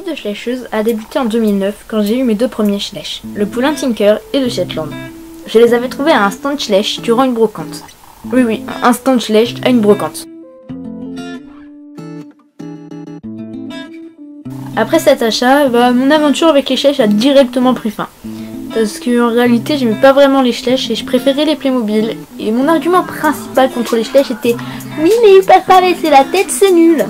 vie de schlecheuse a débuté en 2009 quand j'ai eu mes deux premiers schlech, le poulain Tinker et le Shetland. Je les avais trouvés à un stand schlech durant une brocante. Oui, un stand schlech à une brocante. Après cet achat, mon aventure avec les schlech a directement pris fin. Parce qu'en réalité, j'aimais pas vraiment les schlech et je préférais les Playmobil. Et mon argument principal contre les schlech était « Oui, mais ils peuvent pas laisser la tête, c'est nul !»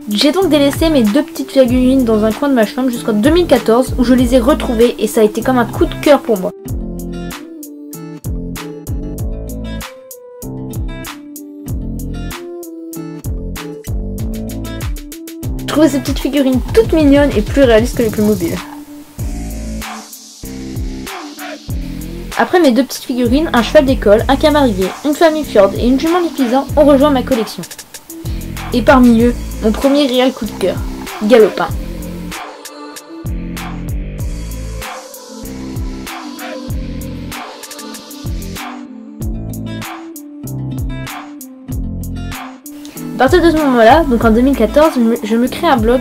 J'ai donc délaissé mes deux petites figurines dans un coin de ma chambre jusqu'en 2014 où je les ai retrouvées et ça a été comme un coup de cœur pour moi. Je trouvais ces petites figurines toutes mignonnes et plus réalistes que les Playmobil. Après mes deux petites figurines, un cheval d'école, un camarier, une famille Fjord et une jument lipizzant ont rejoint ma collection. Et parmi eux, mon premier réel coup de cœur, Galopin. À partir de ce moment-là, donc en 2014, je me crée un blog.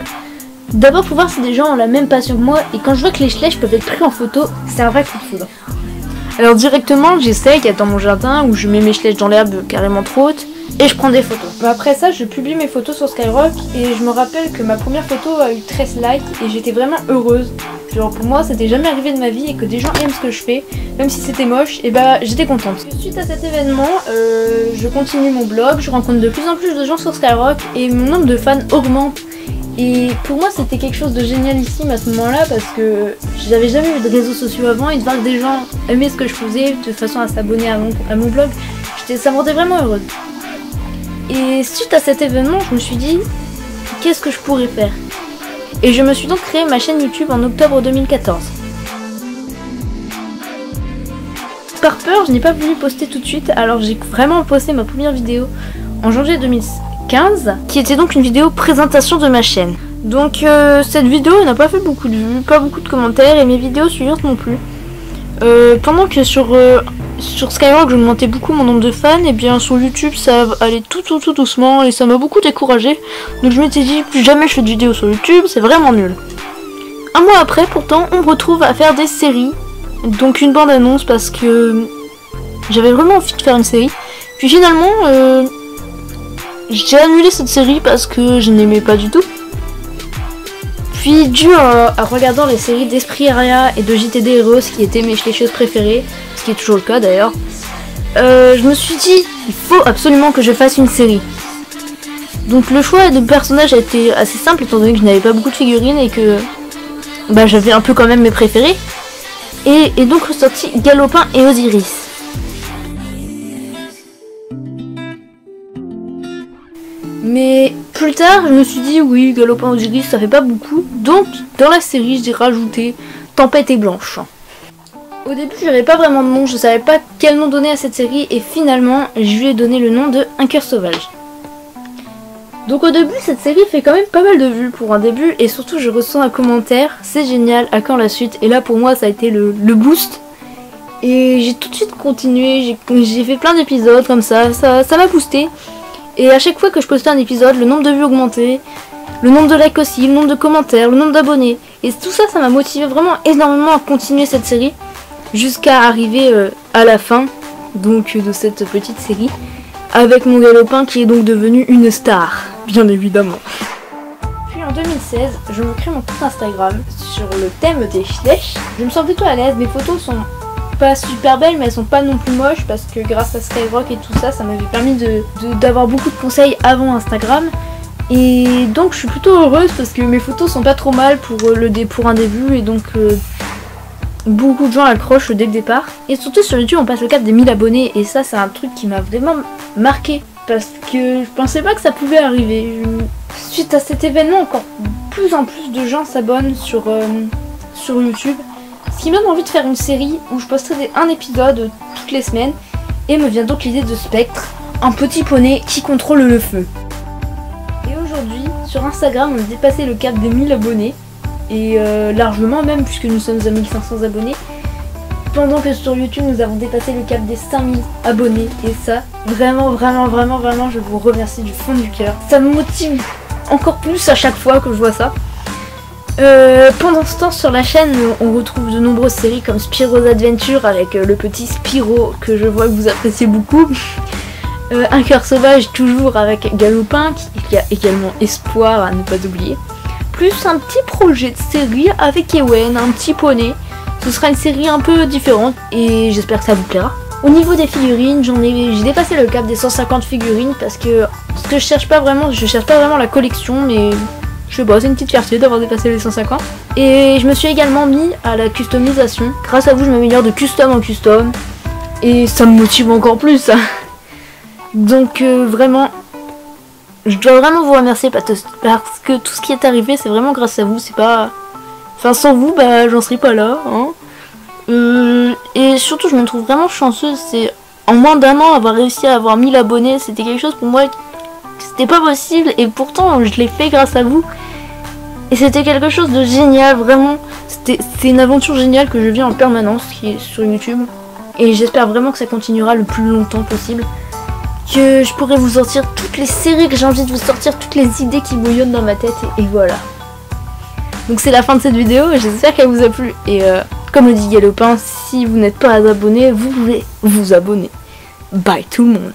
D'abord pour voir si des gens ont la même passion que moi, et quand je vois que les schlech peuvent être pris en photo, c'est un vrai coup de foudre. Alors directement, j'essaye dans mon jardin où je mets mes schlech dans l'herbe carrément trop haute, et je prends des photos. Après ça, je publie mes photos sur Skyrock, et je me rappelle que ma première photo a eu 13 likes, et j'étais vraiment heureuse. Genre pour moi, c'était jamais arrivé de ma vie, et que des gens aiment ce que je fais, même si c'était moche, et j'étais contente. Suite à cet événement, je continue mon blog, je rencontre de plus en plus de gens sur Skyrock, et mon nombre de fans augmente. Et pour moi, c'était quelque chose de génialissime à ce moment-là, parce que j'avais jamais eu de réseaux sociaux avant, et de voir que des gens aimaient ce que je faisais, de façon à s'abonner à mon blog, ça me rendait vraiment heureuse. Et suite à cet événement, je me suis dit, qu'est-ce que je pourrais faire? Et je me suis donc créé ma chaîne YouTube en octobre 2014. Par peur, je n'ai pas voulu poster tout de suite, alors j'ai vraiment posté ma première vidéo en janvier 2015, qui était donc une vidéo présentation de ma chaîne. Donc cette vidéo n'a pas fait beaucoup de vues, pas beaucoup de commentaires, et mes vidéos suivantes non plus. Pendant que sur Skyrock j'augmentais beaucoup mon nombre de fans, et bien sur YouTube ça allait tout doucement et ça m'a beaucoup découragé. Donc je m'étais dit plus jamais je fais de vidéos sur YouTube, c'est vraiment nul. Un mois après pourtant on me retrouve à faire des séries, donc une bande annonce parce que j'avais vraiment envie de faire une série. Puis finalement j'ai annulé cette série parce que je n'aimais pas du tout. Puis dû à regardant les séries d'Esprit Aria et de JTD Heroes qui étaient mes schlecheuses préférées, ce qui est toujours le cas d'ailleurs, je me suis dit il faut absolument que je fasse une série. Donc le choix de personnages a été assez simple étant donné que je n'avais pas beaucoup de figurines et que j'avais un peu quand même mes préférés. Et donc ressorti Galopin et Osiris. Mais plus tard, je me suis dit oui, Galopin Osiris, ça fait pas beaucoup. Donc, dans la série, j'ai rajouté Tempête et Blanche. Au début, j'avais pas vraiment de nom, je savais pas quel nom donner à cette série. Et finalement, je lui ai donné le nom de Un cœur sauvage. Donc au début, cette série fait quand même pas mal de vues pour un début. Et surtout, je reçois un commentaire, c'est génial, à quand la suite? Et là, pour moi, ça a été le boost. Et j'ai tout de suite continué, j'ai fait plein d'épisodes comme ça m'a boosté. Et à chaque fois que je postais un épisode, le nombre de vues augmentait, le nombre de likes aussi, le nombre de commentaires, le nombre d'abonnés. Et tout ça, ça m'a motivé vraiment énormément à continuer cette série, jusqu'à arriver à la fin donc de cette petite série, avec mon Galopin qui est donc devenu une star, bien évidemment. Puis en 2016, je me crée mon compte Instagram sur le thème des schlech. Je me sens plutôt à l'aise, mes photos sont pas super belles mais elles sont pas non plus moches parce que grâce à Skyrock et tout ça, ça m'avait permis d'avoir beaucoup de conseils avant Instagram. Et donc je suis plutôt heureuse parce que mes photos sont pas trop mal pour un début, et donc beaucoup de gens accrochent dès le départ. Et surtout sur YouTube on passe le cap des 1000 abonnés, et ça c'est un truc qui m'a vraiment marqué parce que je pensais pas que ça pouvait arriver. Suite à cet événement, encore plus en plus de gens s'abonnent sur YouTube. Ce qui me donne envie de faire une série où je posterai un épisode toutes les semaines, et me vient donc l'idée de Spectre, un petit poney qui contrôle le feu. Et aujourd'hui, sur Instagram, on a dépassé le cap des 1000 abonnés, et largement même puisque nous sommes à 1500 abonnés. pendant que sur YouTube nous avons dépassé le cap des 5000 abonnés. Et ça, vraiment, je vous remercie du fond du cœur. Ça me motive encore plus à chaque fois que je vois ça. Pendant ce temps sur la chaîne on retrouve de nombreuses séries comme Spyro's Adventure avec le petit Spyro que je vois que vous appréciez beaucoup. Un cœur sauvage toujours avec Galopin qui a également Espoir à ne pas oublier. Plus un petit projet de série avec Ewen, un petit poney. Ce sera une série un peu différente et j'espère que ça vous plaira. Au niveau des figurines, j'ai dépassé le cap des 150 figurines parce que ce que je cherche pas vraiment la collection, mais je sais pas, c'est une petite fierté d'avoir dépassé les 150. Et je me suis également mis à la customisation. Grâce à vous, je m'améliore de custom en custom. Et ça me motive encore plus. Donc vraiment, je dois vraiment vous remercier parce que tout ce qui est arrivé, c'est vraiment grâce à vous. C'est pas... Enfin, sans vous, bah, j'en serais pas là. Hein. Et surtout, je me trouve vraiment chanceuse. C'est en moins d'un an, avoir réussi à avoir 1000 abonnés, c'était quelque chose pour moi... C'était pas possible et pourtant je l'ai fait grâce à vous. Et c'était quelque chose de génial, vraiment. C'est une aventure géniale que je vis en permanence qui est sur YouTube. Et j'espère vraiment que ça continuera le plus longtemps possible. Que je pourrai vous sortir toutes les séries que j'ai envie de vous sortir, toutes les idées qui bouillonnent dans ma tête et voilà. Donc c'est la fin de cette vidéo, j'espère qu'elle vous a plu. Et comme le dit Galopin, si vous n'êtes pas abonné, vous pouvez vous abonner. Bye tout le monde.